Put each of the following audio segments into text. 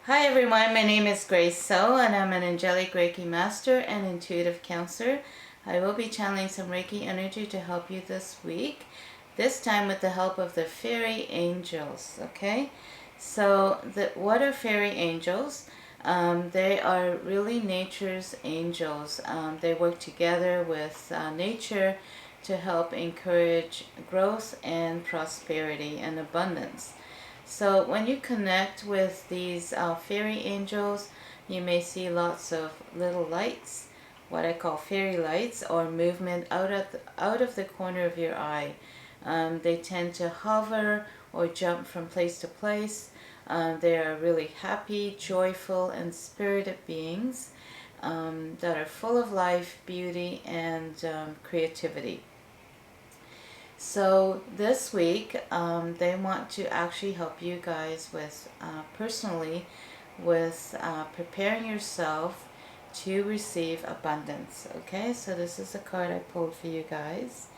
Hi everyone, my name is Grace So and I'm an Angelic Reiki Master and Intuitive Counselor. I will be channeling some Reiki energy to help you this week, this time with the help of the Fairy Angels, okay? So, what are Fairy Angels? They are really nature's angels. They work together with nature to help encourage growth and prosperity and abundance. So when you connect with these fairy angels, you may see lots of little lights, what I call fairy lights, or movement out of the corner of your eye. They tend to hover or jump from place to place. They are really happy, joyful, and spirited beings that are full of life, beauty, and creativity. So this week, they want to actually help you guys with, personally, with preparing yourself to receive abundance. Okay, so this is the card I pulled for you guys.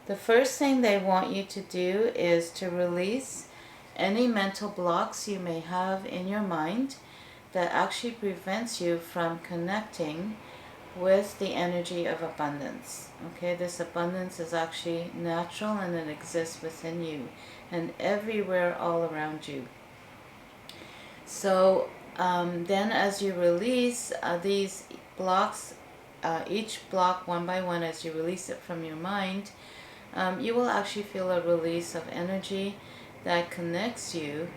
The first thing they want you to do is to release any mental blocks you may have in your mind that actually prevents you from connecting with the energy of abundance. Okay, this abundance is actually natural and it exists within you and everywhere all around you. So then as you release these blocks, each block one by one, as you release it from your mind, you will actually feel a release of energy that connects you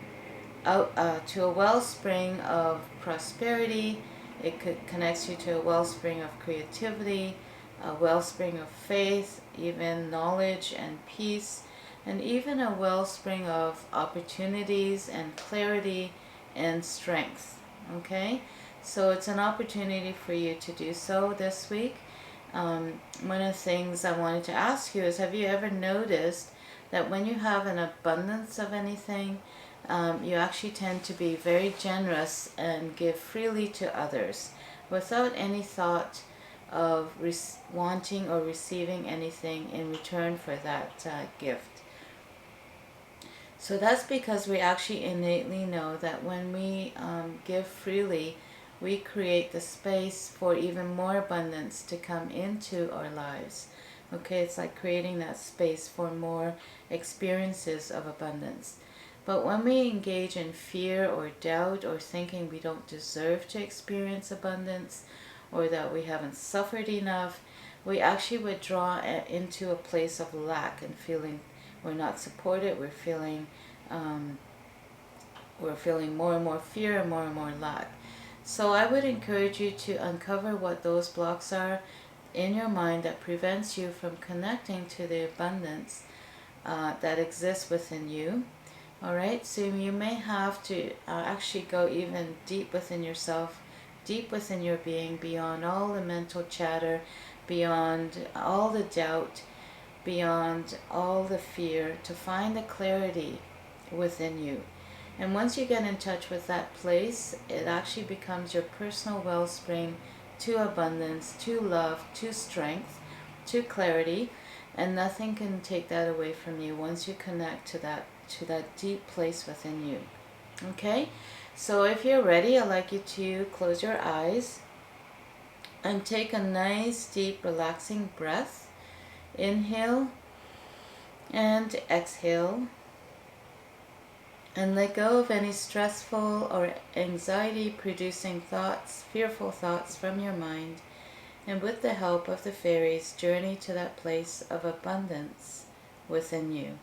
out to a wellspring of prosperity. It connects you to a wellspring of creativity, a wellspring of faith, even knowledge and peace, and even a wellspring of opportunities and clarity and strength. Okay? So it's an opportunity for you to do so this week. One of the things I wanted to ask you is, have you ever noticed that when you have an abundance of anything, you actually tend to be very generous and give freely to others without any thought of wanting or receiving anything in return for that gift? So that's because we actually innately know that when we give freely, we create the space for even more abundance to come into our lives. Okay, it's like creating that space for more experiences of abundance. But when we engage in fear or doubt or thinking we don't deserve to experience abundance or that we haven't suffered enough, we actually withdraw into a place of lack and feeling we're not supported. We're feeling more and more fear and more lack. So I would encourage you to uncover what those blocks are in your mind that prevents you from connecting to the abundance that exists within you. Alright, so you may have to actually go even deep within yourself, deep within your being, beyond all the mental chatter, beyond all the doubt, beyond all the fear, to find the clarity within you. And once you get in touch with that place, it actually becomes your personal wellspring to abundance, to love, to strength, to clarity, and nothing can take that away from you once you connect to that deep place within you. Okay? So if you're ready, I'd like you to close your eyes and take a nice, deep, relaxing breath. Inhale and exhale. And let go of any stressful or anxiety-producing thoughts, fearful thoughts from your mind. And with the help of the fairies, journey to that place of abundance within you.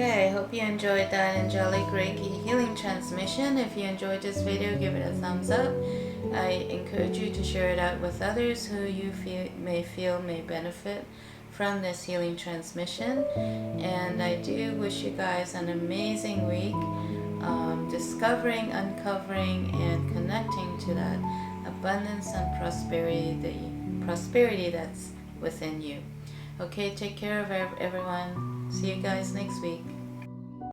Okay, I hope you enjoyed that Angelic Reiki Healing Transmission. If you enjoyed this video, give it a thumbs up. I encourage you to share it out with others who you feel may benefit from this healing transmission. And I do wish you guys an amazing week, discovering, uncovering, and connecting to that abundance and prosperity that's within you. Okay, take care of everyone. See you guys next week.